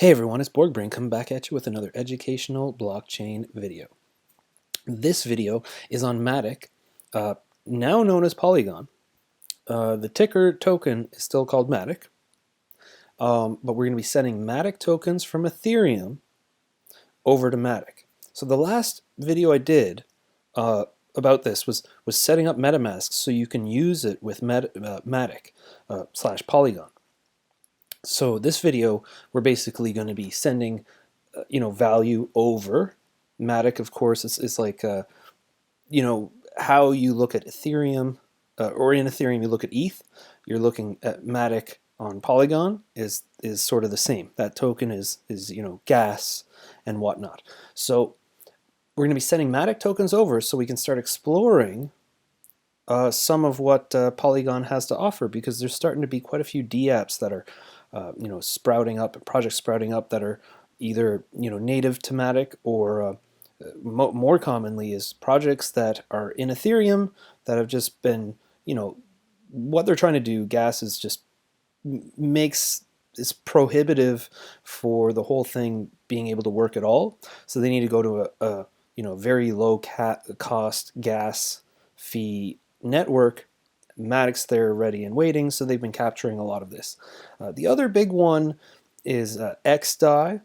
Hey everyone, it's Borg Brain coming back at you with another educational blockchain video. This video is on Matic, now known as Polygon. The ticker token is still called Matic, but we're going to be sending Matic tokens from Ethereum over to Matic. So the last video I did about this was setting up MetaMask so you can use it with Matic / Polygon. So this video, we're basically going to be sending, value over. Matic, of course, is like, how you look at Ethereum, or in Ethereum you look at ETH. You're looking at Matic on Polygon is sort of the same. That token is gas and whatnot. So we're going to be sending Matic tokens over so we can start exploring some of what Polygon has to offer, because there's starting to be quite a few dApps that are sprouting up, and projects sprouting up that are either native to Matic, or more commonly is projects that are in Ethereum that have just been, what they're trying to do. Gas is just it's prohibitive for the whole thing being able to work at all. So they need to go to a very low cost gas fee network. Matic's there ready and waiting, so they've been capturing a lot of this. The other big one is XDAI,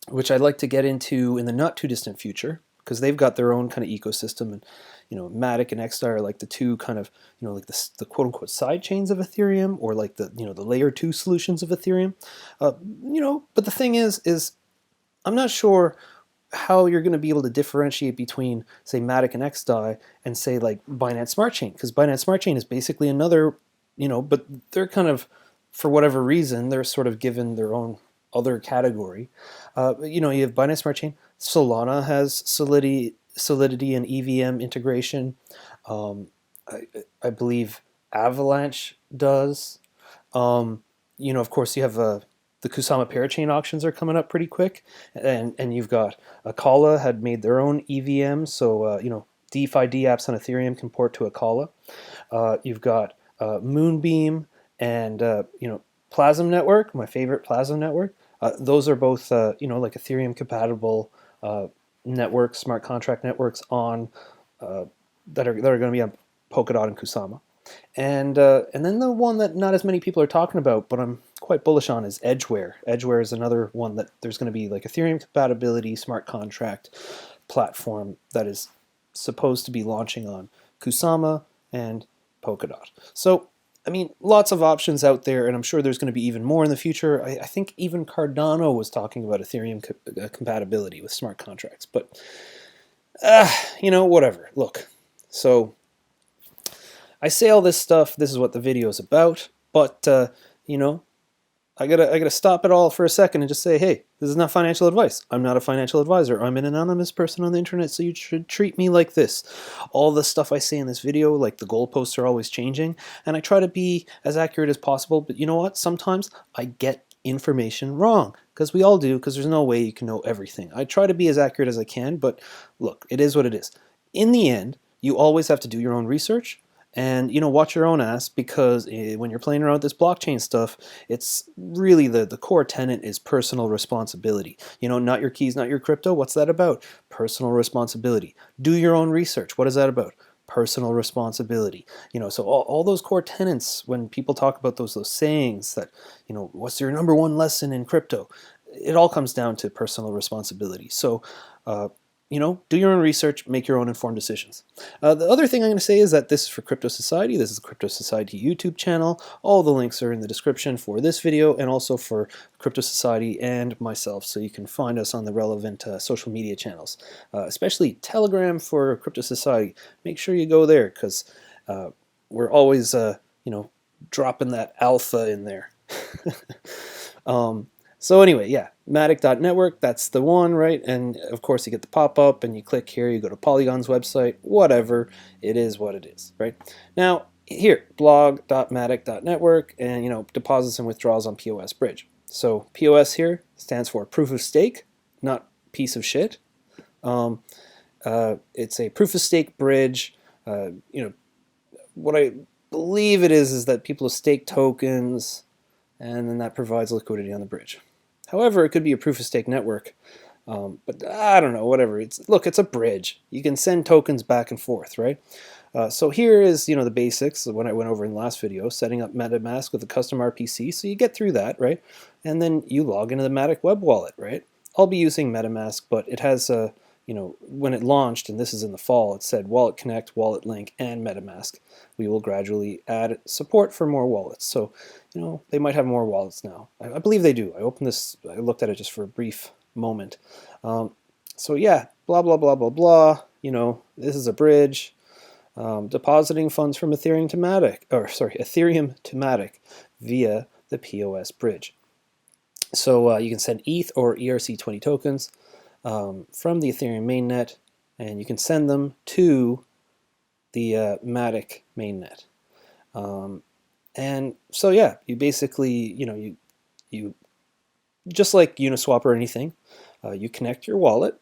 which I'd like to get into in the not too distant future, because they've got their own kind of ecosystem, and Matic and XDAI are like the two kind of like the quote unquote side chains of Ethereum, or like the the layer 2 solutions of Ethereum. But the thing is I'm not sure how you're going to be able to differentiate between, say, Matic and XDAI and, say, like Binance Smart Chain, because Binance Smart Chain is basically another, but they're kind of, for whatever reason, they're sort of given their own other category. You have Binance Smart Chain. Solana has Solidity and EVM integration. I believe Avalanche does. Of course, you have the Kusama parachain auctions are coming up pretty quick, and you've got Akala had made their own EVM, so DeFi dApps on Ethereum can port to Akala. You've got Moonbeam and Plasm Network, my favorite Plasm Network. Those are both like Ethereum compatible networks, smart contract networks on that are going to be on Polkadot and Kusama. And then the one that not as many people are talking about, but I'm quite bullish on, is Edgeware. Edgeware is another one that there's going to be like Ethereum compatibility smart contract platform that is supposed to be launching on Kusama and Polkadot. So, I mean, lots of options out there, and I'm sure there's going to be even more in the future. I think even Cardano was talking about Ethereum compatibility with smart contracts, but whatever. Look, so I say all this stuff. This is what the video is about, but I gotta stop it all for a second and just say, hey, this is not financial advice. I'm not a financial advisor. I'm an anonymous person on the internet, so you should treat me like this. All the stuff I say in this video, like the goalposts, are always changing, and I try to be as accurate as possible. But you know what? Sometimes I get information wrong, because we all do, because there's no way you can know everything. I try to be as accurate as I can, but look, it is what it is. In the end, you always have to do your own research. And, watch your own ass, because when you're playing around with this blockchain stuff, it's really the core tenet is personal responsibility. Not your keys, not your crypto. What's that about? Personal responsibility. Do your own research. What is that about? Personal responsibility. So all those core tenets, when people talk about those sayings that, what's your number one lesson in crypto? It all comes down to personal responsibility. So, do your own research, make your own informed decisions. The other thing I'm going to say is that this is for Crypto Society. This is the Crypto Society YouTube channel. All the links are in the description for this video, and also for Crypto Society and myself, so you can find us on the relevant social media channels, especially Telegram for Crypto Society. Make sure you go there, because we're always, dropping that alpha in there. So anyway, yeah, Matic.network, that's the one, right? And of course you get the pop-up and you click here, you go to Polygon's website, whatever, it is what it is, right? Now, here, blog.matic.network, and deposits and withdrawals on POS Bridge. So POS here stands for proof of stake, not piece of shit. It's a proof of stake bridge. What I believe it is that people stake tokens, and then that provides liquidity on the bridge. However, it could be a proof of stake network. But I don't know, whatever. Look, it's a bridge. You can send tokens back and forth, right? So here is, the basics when I went over in the last video, setting up MetaMask with a custom RPC. So you get through that, right? And then you log into the Matic web wallet, right? I'll be using MetaMask, but it has when it launched, and this is in the fall, it said Wallet Connect, Wallet Link, and MetaMask. We will gradually add support for more wallets. So, they might have more wallets now. I believe they do. I opened this, I looked at it just for a brief moment. So yeah, blah, blah, blah, blah, blah. This is a bridge. Depositing funds from Ethereum to Matic via the POS bridge. So you can send ETH or ERC20 tokens from the Ethereum mainnet, and you can send them to the Matic mainnet. And so yeah, you basically, you just like Uniswap or anything, you connect your wallet,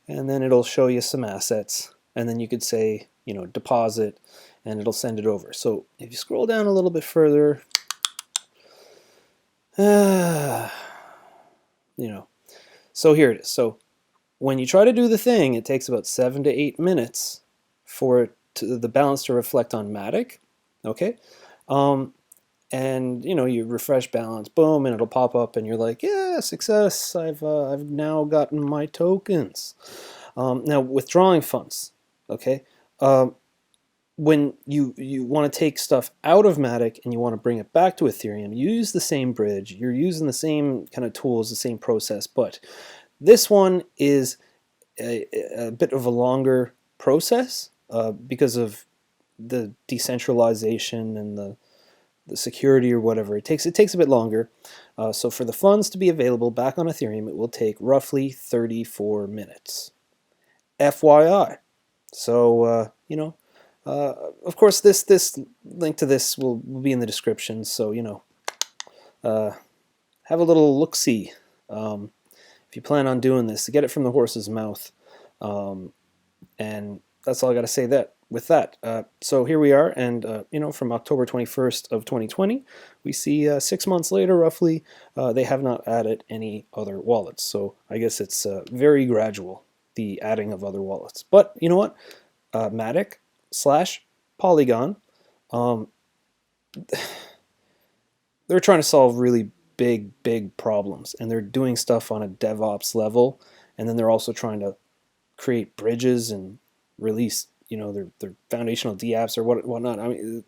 and then it'll show you some assets, and then you could say, deposit, and it'll send it over. So if you scroll down a little bit further, so here it is. So when you try to do the thing, it takes about 7 to 8 minutes for the balance to reflect on Matic, okay? And you refresh balance, boom, and it'll pop up, and you're like, yeah, success! I've now gotten my tokens. Now withdrawing funds, okay? When you want to take stuff out of Matic and you want to bring it back to Ethereum, you use the same bridge. You're using the same kind of tools, the same process, but this one is a bit of a longer process because of the decentralization and the security or whatever. It takes a bit longer. So for the funds to be available back on Ethereum, it will take roughly 34 minutes. FYI. So, of course, this link to this will be in the description. So, have a little look-see if you plan on doing this, to get it from the horse's mouth. And that's all I got to say with that. So here we are, and from October 21st of 2020, we see 6 months later, roughly, they have not added any other wallets. So I guess it's very gradual, the adding of other wallets. But you know what? Matic / Polygon, they're trying to solve really big problems, and they're doing stuff on a DevOps level, and then they're also trying to create bridges and release their foundational dApps or whatnot. I mean,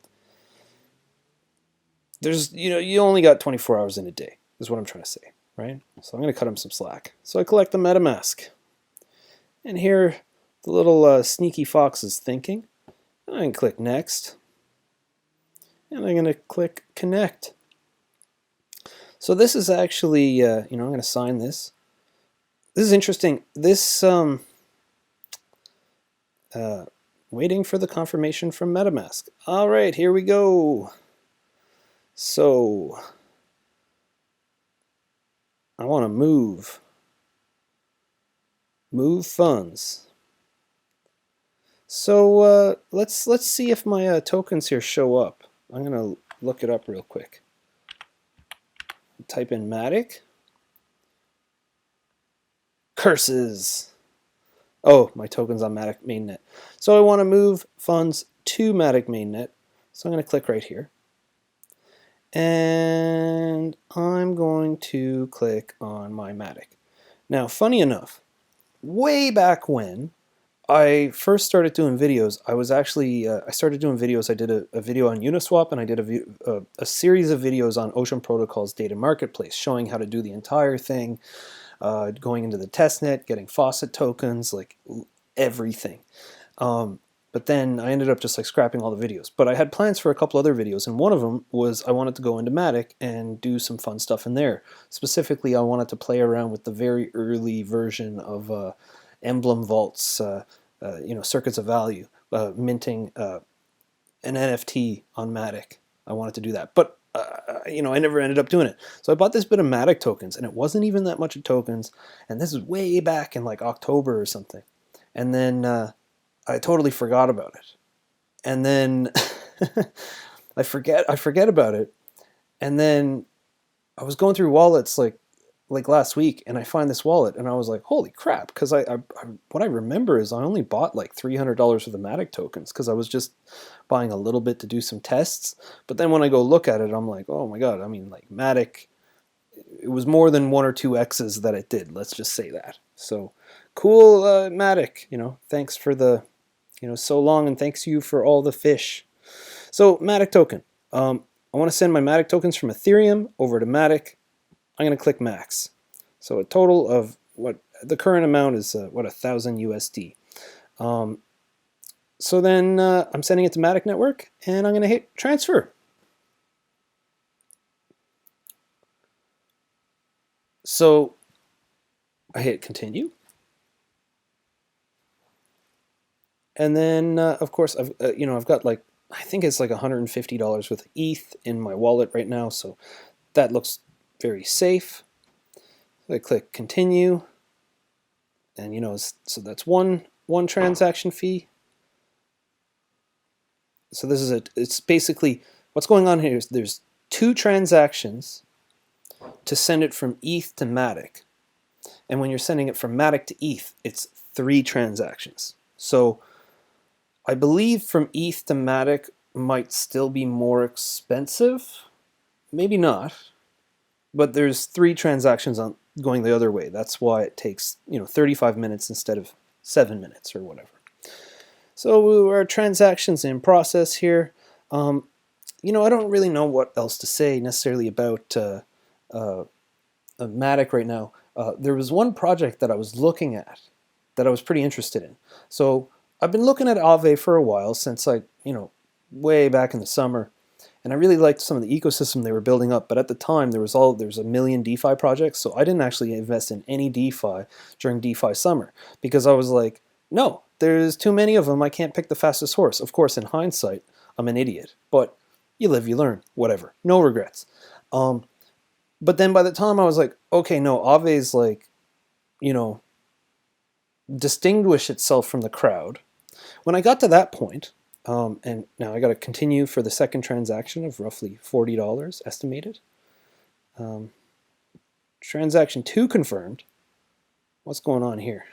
there's you only got 24 hours in a day is what I'm trying to say, right? So I'm going to cut them some slack. So I collect the MetaMask, and here the little sneaky fox is thinking. I can click next, and I'm going to click connect. So this is actually I'm going to sign this. This is interesting. This waiting for the confirmation from MetaMask. All right, here we go. So I want to move funds. So let's see if my tokens here show up. I'm gonna look it up real quick. Type in Matic. Curses. Oh, my token's on Matic mainnet. So I want to move funds to Matic mainnet. So I'm going to click right here. And I'm going to click on my Matic. Now, funny enough, way back when I first started doing videos, I was actually, I started doing videos. I did a video on Uniswap, and I did a series of videos on Ocean Protocol's data marketplace, showing how to do the entire thing. Going into the testnet, getting faucet tokens, like everything. But then I ended up just like scrapping all the videos. But I had plans for a couple other videos, and one of them was I wanted to go into Matic and do some fun stuff in there. Specifically, I wanted to play around with the very early version of emblem vaults, circuits of value, minting an NFT on Matic. I wanted to do that, but I never ended up doing it. So I bought this bit of Matic tokens, and it wasn't even that much of tokens. And this is way back in like October or something. And then I totally forgot about it. And then I forget about it. And then I was going through wallets like like last week, and I find this wallet, and I was like, holy crap, because what I remember is I only bought like $300 worth of Matic tokens because I was just buying a little bit to do some tests. But then when I go look at it, I'm like, oh my god, I mean, like Matic, it was more than 1 or 2 X's that it did. Let's just say that. So cool, Matic. Thanks for the, so long, and thanks you for all the fish. So Matic token. I want to send my Matic tokens from Ethereum over to Matic. I'm going to click max. So a total of what the current amount is, 1,000 USD. So then I'm sending it to Matic Network, and I'm going to hit transfer. So I hit continue. And then, of course, I've got like, I think it's like $150 worth of ETH in my wallet right now. So that looks very safe. I click continue. And, so that's one transaction fee. So this is it's basically, what's going on here is there's 2 transactions to send it from ETH to Matic. And when you're sending it from Matic to ETH, it's 3 transactions. So I believe from ETH to Matic might still be more expensive. Maybe not. But there's 3 transactions on going the other way. That's why it takes 35 minutes instead of 7 minutes or whatever. So our transactions in process here. I don't really know what else to say necessarily about Matic right now. There was one project that I was looking at that I was pretty interested in. So I've been looking at Aave for a while, since way back in the summer, and I really liked some of the ecosystem they were building up. But at the time, there was a million DeFi projects, so I didn't actually invest in any DeFi during DeFi summer because I was like, no, there's too many of them. I can't pick the fastest horse. Of course, in hindsight, I'm an idiot, but you live, you learn, whatever. No regrets. But then by the time I was like, okay, no, Aave's like, distinguish itself from the crowd. When I got to that point, and now I got to continue for the second transaction of roughly $40 estimated. Transaction 2 confirmed. What's going on here?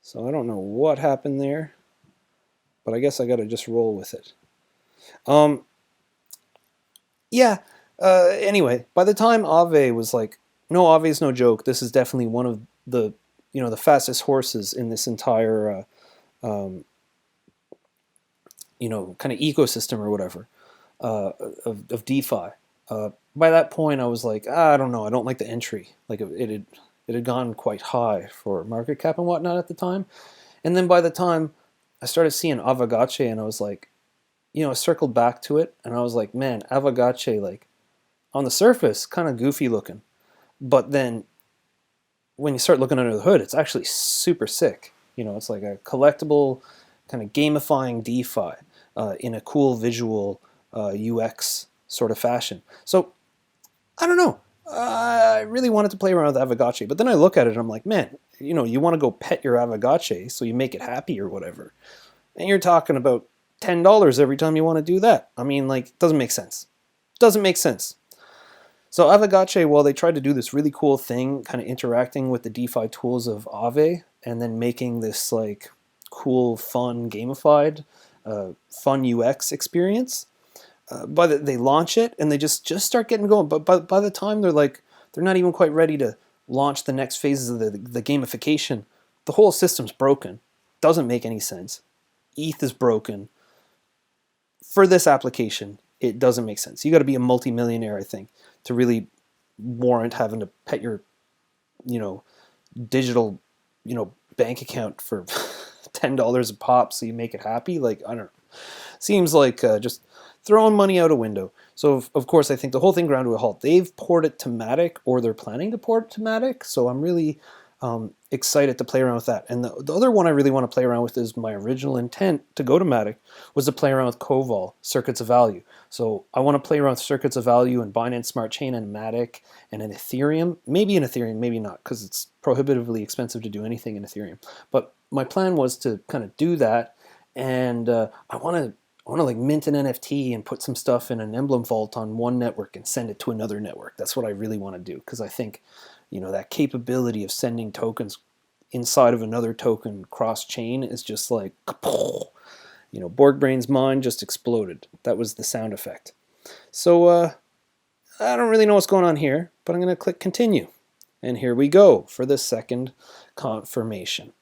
So I don't know what happened there, but I guess I got to just roll with it. Anyway, by the time Aave was like, no, Aave's no joke. This is definitely one of the, the fastest horses in this entire, kind of ecosystem or whatever, of DeFi. By that point, I was like, I don't know. I don't like the entry. Like it had gone quite high for market cap and whatnot at the time. And then by the time I started seeing Avagache, and I was like, I circled back to it, and I was like, man, Avagache, like, on the surface, kind of goofy looking. But then when you start looking under the hood, it's actually super sick. It's like a collectible, kind of gamifying DeFi in a cool visual UX sort of fashion. So, I don't know. I really wanted to play around with Avagache, but then I look at it and I'm like, man, you want to go pet your Avagache so you make it happy or whatever. And you're talking about $10 every time you want to do that. I mean, like, doesn't make sense. Doesn't make sense. So Avagache, while they tried to do this really cool thing, kind of interacting with the DeFi tools of Aave, and then making this like cool, fun, gamified, fun UX experience, they launch it and they just start getting going. But by the time they're not even quite ready to launch the next phases of the gamification, the whole system's broken. Doesn't make any sense. ETH is broken. For this application, it doesn't make sense. You got to be a multimillionaire, I think, to really warrant having to pet your, digital, bank account for $10 a pop so you make it happy. Like, I don't know. Seems like just throwing money out a window. So, of course, I think the whole thing ground to a halt. They've poured it to Matic, or they're planning to port it to Matic. So I'm really excited to play around with that. And the other one I really want to play around with is my original intent to go to Matic was to play around with Koval, Circuits of Value. So I want to play around with Circuits of Value and Binance Smart Chain and Matic and an Ethereum. Maybe an Ethereum, maybe not, because it's prohibitively expensive to do anything in Ethereum. But my plan was to kind of do that. And I want to I want to like mint an NFT and put some stuff in an emblem vault on one network and send it to another network. That's what I really want to do, because I think, that capability of sending tokens inside of another token cross chain is just like, Borg Brain's mind just exploded. That was the sound effect. So I don't really know what's going on here, but I'm going to click continue. And here we go for the second confirmation.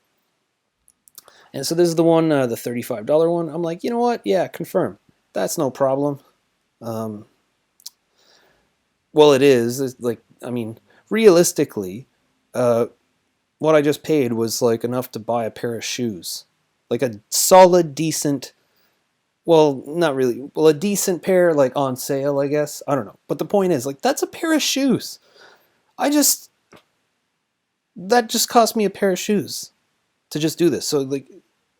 And so this is the one, the $35 one. I'm like, you know what? Yeah, confirm. That's no problem. Well, it is. It's like, I mean, realistically, what I just paid was like enough to buy a pair of shoes. Like a solid, decent, well, not really, well, a decent pair, like on sale, I guess. I don't know. But the point is, like, that's a pair of shoes. That just cost me a pair of shoes to just do this. So, like,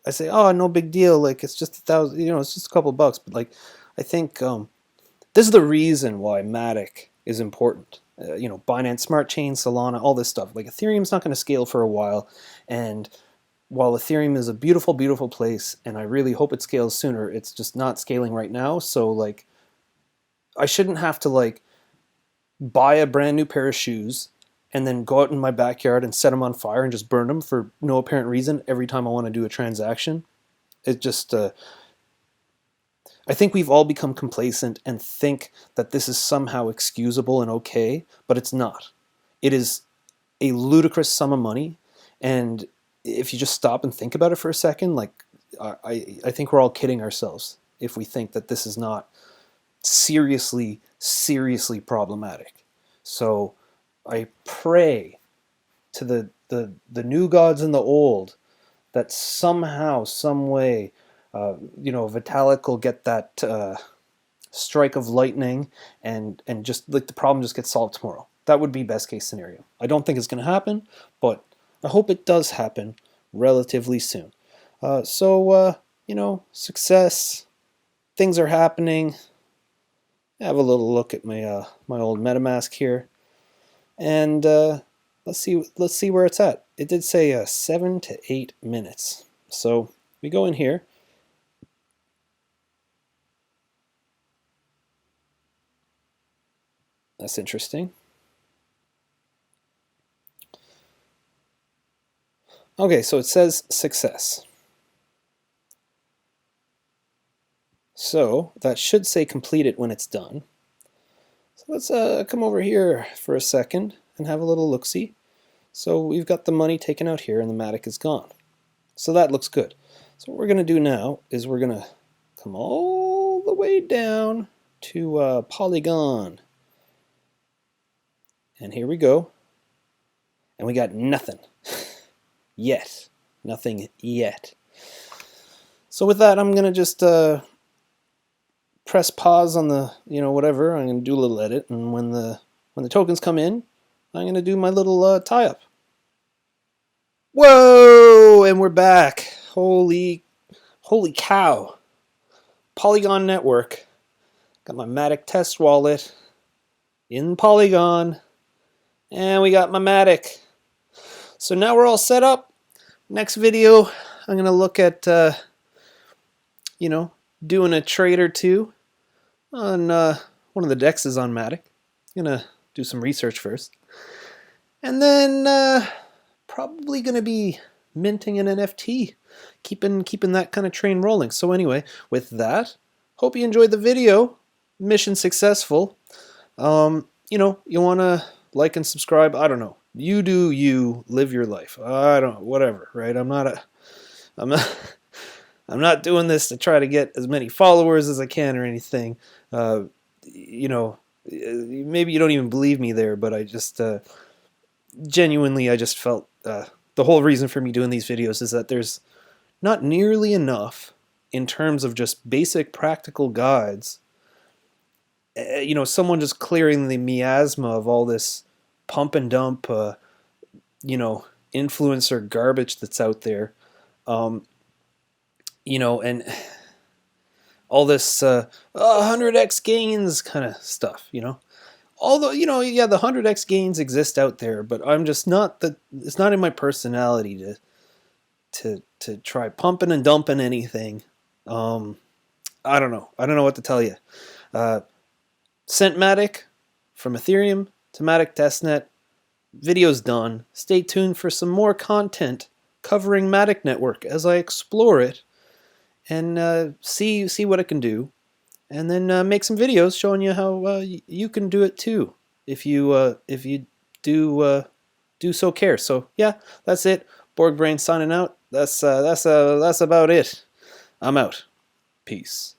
I say, oh, no big deal. Like, it's just $1,000, it's just a couple bucks. But, like, I think this is the reason why Matic is important. Binance Smart Chain, Solana, all this stuff. Like, Ethereum's not going to scale for a while. And while Ethereum is a beautiful, beautiful place, and I really hope it scales sooner, it's just not scaling right now. So, like, I shouldn't have to, like, buy a brand new pair of shoes and then go out in my backyard and set them on fire and just burn them for no apparent reason every time I want to do a transaction. It just, I think we've all become complacent and think that this is somehow excusable and okay, but it's not. It is a ludicrous sum of money, and if you just stop and think about it for a second, like, I think we're all kidding ourselves if we think that this is not seriously, seriously problematic. So I pray to the new gods and the old that somehow, some way, Vitalik will get that strike of lightning, and just like the problem just gets solved tomorrow. That would be best case scenario. I don't think it's going to happen, but I hope it does happen relatively soon. Success. Things are happening. Have a little look at my my old MetaMask here, and let's see where it's at. It did say 7 to 8 minutes. So we go in here. That's interesting. Okay, so it says success. So that should say complete it when it's done. So let's come over here for a second and have a little look-see. So we've got the money taken out here and the Matic is gone. So that looks good. So what we're going to do now is we're going to come all the way down to Polygon. And here we go. And we got nothing. Yet. Nothing yet. So with that, I'm going to just press pause on the, whatever. I'm going to do a little edit. And when the tokens come in, I'm going to do my little tie-up. Whoa! And we're back. Holy cow. Polygon network. Got my Matic test wallet in Polygon. And we got my Matic. So now we're all set up. Next video, I'm going to look at, doing a trade or two on one of the dexes on Matic. I'm going to do some research first. And then probably going to be minting an NFT, keeping that kind of train rolling. So anyway, with that, hope you enjoyed the video. Mission successful. You want to like and subscribe. I don't know. You do you, live your life. I don't know, whatever, right? I'm not doing this to try to get as many followers as I can or anything. Maybe you don't even believe me there, but I just genuinely, I just felt the whole reason for me doing these videos is that there's not nearly enough in terms of just basic practical guides. Someone just clearing the miasma of all this pump and dump, influencer garbage that's out there, and all this 100x gains kind of stuff, Although, the 100x gains exist out there, but I'm just it's not in my personality to try pumping and dumping anything. I don't know. I don't know what to tell you. Sent Matic from Ethereum to Matic testnet. Video's done. Stay tuned for some more content covering Matic Network as I explore it and see what it can do, and then make some videos showing you how you can do it too if you do so care. So yeah, that's it. Borg Brain signing out. That's about it. I'm out. Peace.